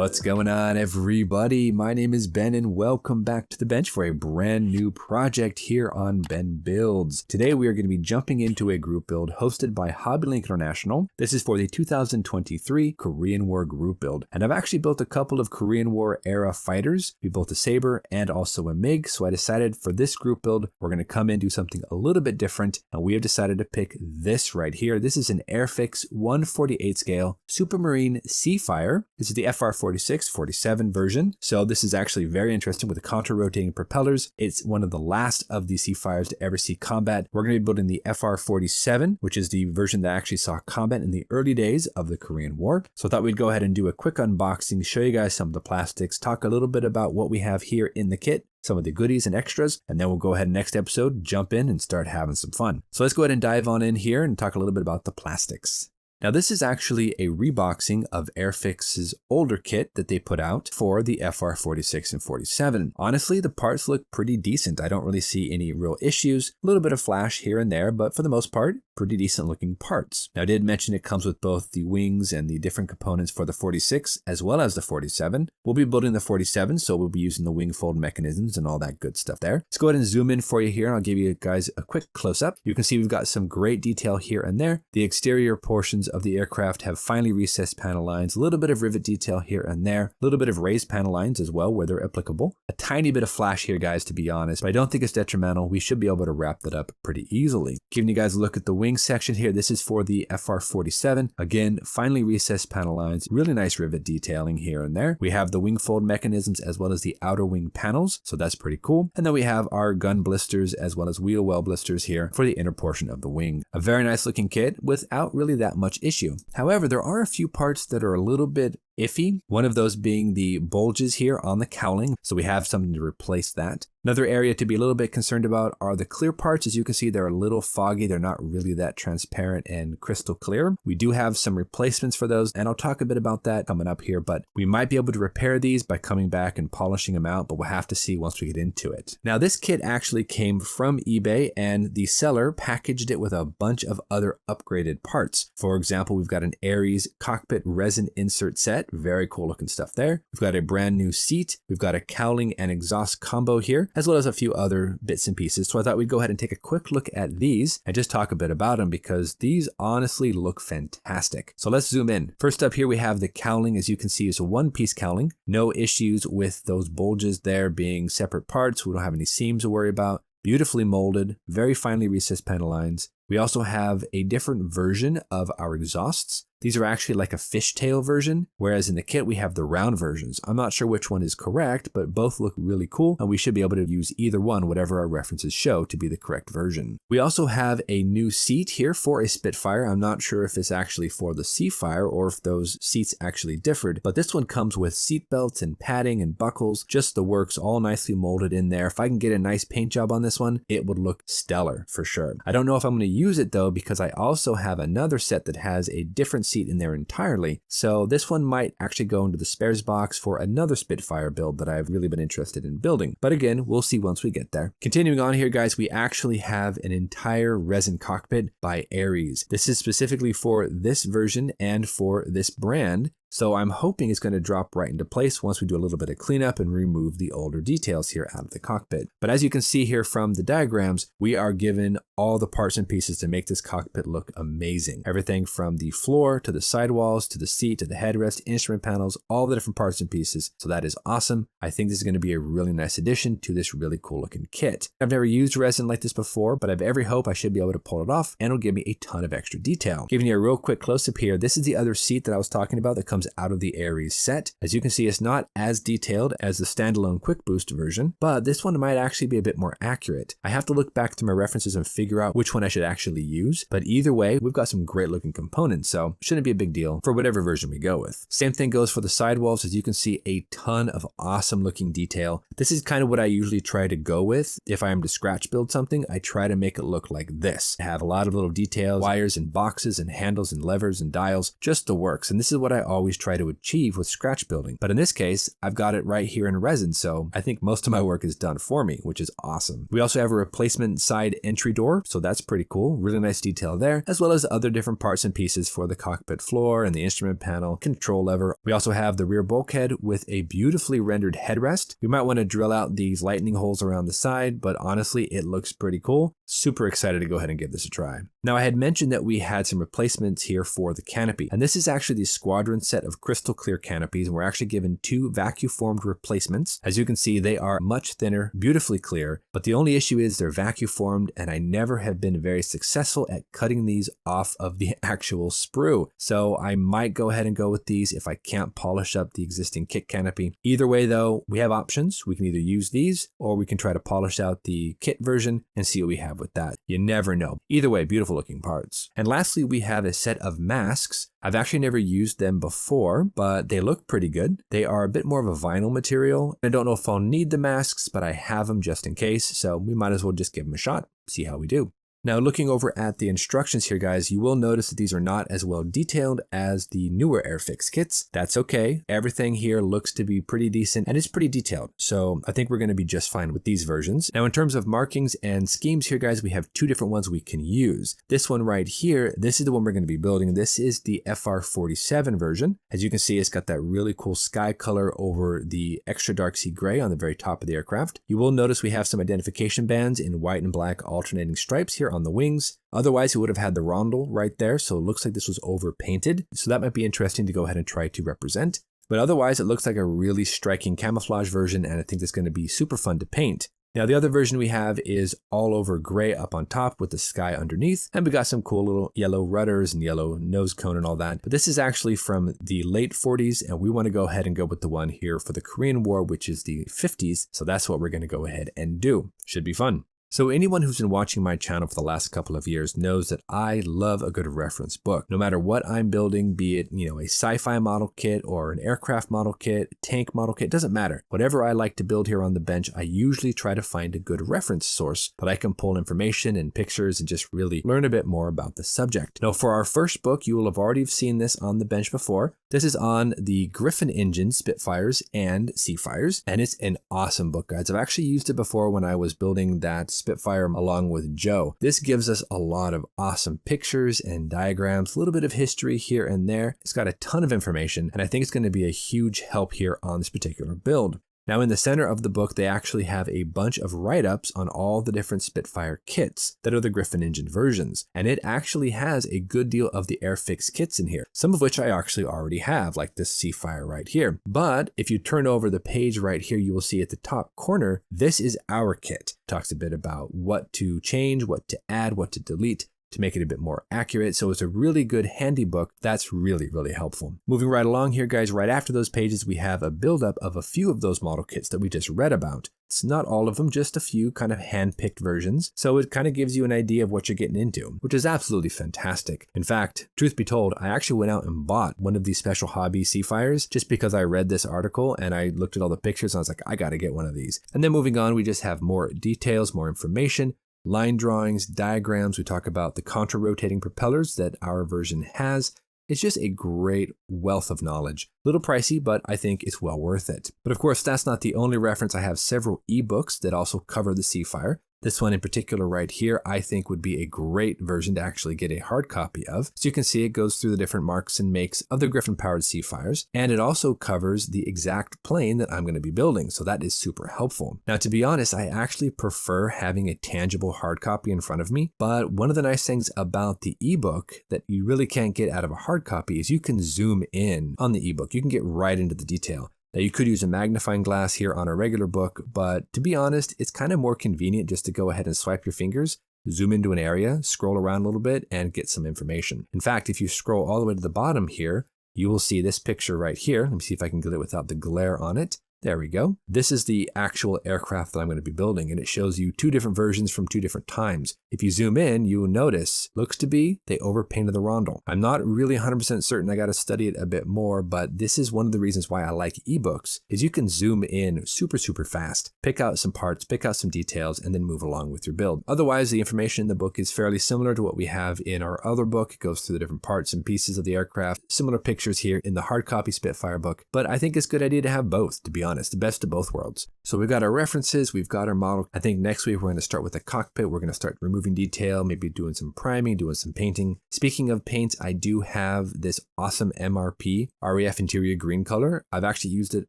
What's going on, everybody? My name is Ben and welcome back to the bench for a brand new project here on Ben Builds. Today we are going to be jumping into a group build hosted by HobbyLink International. This is for the 2023 Korean War group build, and I've actually built a couple of Korean War era fighters. We built a Saber and also a MiG, so I decided for this group build we're going to come in and do something a little bit different, and we have decided to pick this right here. This is an Airfix 1/48 scale Supermarine Seafire. This is the FR-46-47 version, so this is actually very interesting with the counter-rotating propellers. It's one of the last of the Seafires to ever see combat. We're going to be building the FR-47, which is the version that actually saw combat in the early days of the Korean War. So I thought we'd go ahead and do a quick unboxing, show you guys some of the plastics, talk a little bit about what we have here in the kit, some of the goodies and extras, and then we'll go ahead and next episode jump in and start having some fun. So let's go ahead and dive on in here and talk a little bit about the plastics. Now this is actually a reboxing of Airfix's older kit that they put out for the FR-46 and 47. Honestly, the parts look pretty decent. I don't really see any real issues. A little bit of flash here and there, but for the most part, pretty decent looking parts. Now I did mention it comes with both the wings and the different components for the 46 as well as the 47. We'll be building the 47, so we'll be using the wing fold mechanisms and all that good stuff there. Let's go ahead and zoom in for you here, and I'll give you guys a quick close-up. You can see we've got some great detail here and there. The exterior portions of the aircraft have finely recessed panel lines, a little bit of rivet detail here and there, a little bit of raised panel lines as well where they're applicable. A tiny bit of flash here, guys, to be honest, but I don't think it's detrimental. We should be able to wrap that up pretty easily. Giving you guys a look at the wing section here. This is for the FR-47. Again, finely recessed panel lines, really nice rivet detailing here and there. We have the wing fold mechanisms as well as the outer wing panels, so that's pretty cool. And then we have our gun blisters as well as wheel well blisters here for the inner portion of the wing. A very nice looking kit without really that much issue. However, there are a few parts that are a little bit iffy, one of those being the bulges here on the cowling, so we have something to replace that. Another area to be a little bit concerned about are the clear parts. As you can see, they're a little foggy. They're not really that transparent and crystal clear. We do have some replacements for those, and I'll talk a bit about that coming up here, but we might be able to repair these by coming back and polishing them out, but we'll have to see once we get into it. Now, this kit actually came from eBay, and the seller packaged it with a bunch of other upgraded parts. For example, we've got an Ares cockpit resin insert set. Very cool looking stuff there. We've got a brand new seat. We've got a cowling and exhaust combo here, as well as a few other bits and pieces. So I thought we'd go ahead and take a quick look at these and just talk a bit about them because these honestly look fantastic. So let's zoom in. First up here, we have the cowling. As you can see, it's a one-piece cowling. No issues with those bulges there being separate parts. We don't have any seams to worry about. Beautifully molded, very finely recessed panel lines. We also have a different version of our exhausts. These are actually like a fishtail version, whereas in the kit we have the round versions. I'm not sure which one is correct, but both look really cool, and we should be able to use either one, whatever our references show to be the correct version. We also have a new seat here for a Spitfire. I'm not sure if it's actually for the Seafire or if those seats actually differed, but this one comes with seat belts and padding and buckles, just the works, all nicely molded in there. If I can get a nice paint job on this one, it would look stellar for sure. I don't know if I'm going to use it though, because I also have another set that has a different seat in there entirely. So this one might actually go into the spares box for another Spitfire build that I've really been interested in building. But again, we'll see once we get there. Continuing on here, guys, we actually have an entire resin cockpit by Ares. This is specifically for this version and for this brand. So I'm hoping it's going to drop right into place once we do a little bit of cleanup and remove the older details here out of the cockpit. But as you can see here from the diagrams, we are given all the parts and pieces to make this cockpit look amazing. Everything from the floor to the sidewalls to the seat to the headrest, instrument panels, all the different parts and pieces. So that is awesome. I think this is going to be a really nice addition to this really cool looking kit. I've never used resin like this before, but I have every hope I should be able to pull it off, and it'll give me a ton of extra detail. Giving you a real quick close up here, this is the other seat that I was talking about that comes out of the Ares set. As you can see, it's not as detailed as the standalone quick boost version, but this one might actually be a bit more accurate. I have to look back to my references and figure out which one I should actually use, but either way, we've got some great looking components, so shouldn't be a big deal for whatever version we go with. Same thing goes for the sidewalls. As you can see, a ton of awesome looking detail. This is kind of what I usually try to go with. If I am to scratch build something, I try to make it look like this. I have a lot of little details, wires and boxes and handles and levers and dials, just the works. And this is what I always always try to achieve with scratch building. But in this case, I've got it right here in resin, so I think most of my work is done for me, which is awesome. We also have a replacement side entry door, so that's pretty cool. Really nice detail there, as well as other different parts and pieces for the cockpit floor and the instrument panel, control lever. We also have the rear bulkhead with a beautifully rendered headrest. We might want to drill out these lightning holes around the side, but honestly, it looks pretty cool. Super excited to go ahead and give this a try. Now, I had mentioned that we had some replacements here for the canopy, and this is actually the Squadron set of crystal clear canopies, and we're actually given 2 vacuum formed replacements. As you can see, they are much thinner, beautifully clear, but the only issue is they're vacuum formed, and I never have been very successful at cutting these off of the actual sprue. So I might go ahead and go with these if I can't polish up the existing kit canopy. Either way though, we have options. We can either use these or we can try to polish out the kit version and see what we have with that. You never know. Either way, beautiful looking parts. And lastly, we have a set of masks. I've actually never used them before, but they look pretty good. They are a bit more of a vinyl material. I don't know if I'll need the masks, but I have them just in case, so we might as well just give them a shot, see how we do. Now, looking over at the instructions here, guys, you will notice that these are not as well detailed as the newer Airfix kits. That's okay. Everything here looks to be pretty decent and it's pretty detailed. So I think we're going to be just fine with these versions. Now, in terms of markings and schemes here, guys, we have 2 different ones we can use. This one right here, this is the one we're going to be building. This is the FR47 version. As you can see, it's got that really cool sky color over the extra dark sea gray on the very top of the aircraft. You will notice we have some identification bands in white and black alternating stripes here on the wings. Otherwise, it would have had the rondel right there, so it looks like this was over painted. So that might be interesting to go ahead and try to represent. But otherwise, it looks like a really striking camouflage version, and I think it's going to be super fun to paint. Now, the other version we have is all over gray up on top with the sky underneath, and we got some cool little yellow rudders and yellow nose cone and all that. But this is actually from the late 40s, and we want to go ahead and go with the one here for the Korean War, which is the 50s. So that's what we're going to go ahead and do. Should be fun. So anyone who's been watching my channel for the last couple of years knows that I love a good reference book. No matter what I'm building, be it, a sci-fi model kit or an aircraft model kit, tank model kit, doesn't matter. Whatever I like to build here on the bench, I usually try to find a good reference source that I can pull information and pictures and just really learn a bit more about the subject. Now, for our first book, you will have already seen this on the bench before. This is on the Griffin engine Spitfires and Seafires, and it's an awesome book, guys. I've actually used it before when I was building that Spitfire along with Joe. This gives us a lot of awesome pictures and diagrams, a little bit of history here and there. It's got a ton of information, and I think it's going to be a huge help here on this particular build. Now, in the center of the book, they actually have a bunch of write-ups on all the different Spitfire kits that are the Griffin engine versions. And it actually has a good deal of the Airfix kits in here, some of which I actually already have, like this Seafire right here. But if you turn over the page right here, you will see at the top corner, this is our kit. It talks a bit about what to change, what to add, what to delete, to make it a bit more accurate. So it's a really good handy book that's really, really helpful. Moving right along here, guys, right after those pages, we have a buildup of a few of those model kits that we just read about. It's not all of them, just a few kind of hand-picked versions. So it kind of gives you an idea of what you're getting into, which is absolutely fantastic. In fact, truth be told, I actually went out and bought one of these special hobby Seafires just because I read this article and I looked at all the pictures and I was like, I got to get one of these. And then moving on, we just have more details, more information, line drawings, diagrams. We talk about the contra-rotating propellers that our version has. It's just a great wealth of knowledge. A little pricey, but I think it's well worth it. But of course, that's not the only reference. I have several ebooks that also cover the Seafire. This one in particular right here, I think would be a great version to actually get a hard copy of. So you can see it goes through the different marks and makes of the Griffin-powered Seafires, and it also covers the exact plane that I'm going to be building, so that is super helpful. Now, to be honest, I actually prefer having a tangible hard copy in front of me, but one of the nice things about the ebook that you really can't get out of a hard copy is you can zoom in on the ebook. You can get right into the detail. Now, you could use a magnifying glass here on a regular book, but to be honest, it's kind of more convenient just to go ahead and swipe your fingers, zoom into an area, scroll around a little bit, and get some information. In fact, if you scroll all the way to the bottom here, you will see this picture right here. Let me see if I can get it without the glare on it. There we go. This is the actual aircraft that I'm going to be building, and it shows you 2 different versions from 2 different times. If you zoom in, you will notice, looks to be, they overpainted the rondel. I'm not really 100% certain, I got to study it a bit more, but this is one of the reasons why I like ebooks, is you can zoom in super fast, pick out some parts, pick out some details, and then move along with your build. Otherwise, the information in the book is fairly similar to what we have in our other book. It goes through the different parts and pieces of the aircraft, similar pictures here in the hard copy Spitfire book, but I think it's a good idea to have both, to be honest, the best of both worlds. So we've got our references, we've got our model. I think next week we're going to start with the cockpit. We're going to start removing detail, maybe doing some priming, doing some painting. Speaking of paints, I do have this awesome MRP REF interior green color. I've actually used it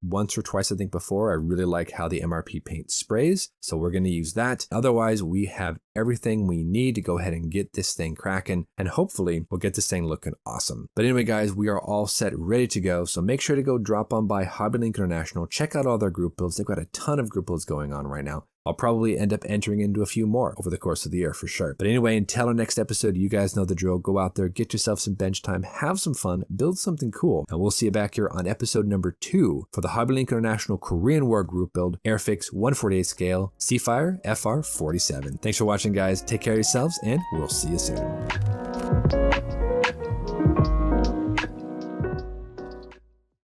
once or twice, I think, before. I really like how the MRP paint sprays, so we're going to use that. Otherwise, we have everything we need to go ahead and get this thing cracking, and hopefully we'll get this thing looking awesome. But anyway, guys, we are all set, ready to go. So make sure to go drop on by HobbyLink International, check out all their group builds. They've got a ton of group builds going on right now. I'll probably end up entering into a few more over the course of the year for sure. But anyway, until our next episode, you guys know the drill. Go out there, get yourself some bench time, have some fun, build something cool. And we'll see you back here on episode number 2 for the HobbyLink International Korean War group build, Airfix 1/48 scale, Seafire FR47. Thanks for watching, guys. Take care of yourselves, and we'll see you soon.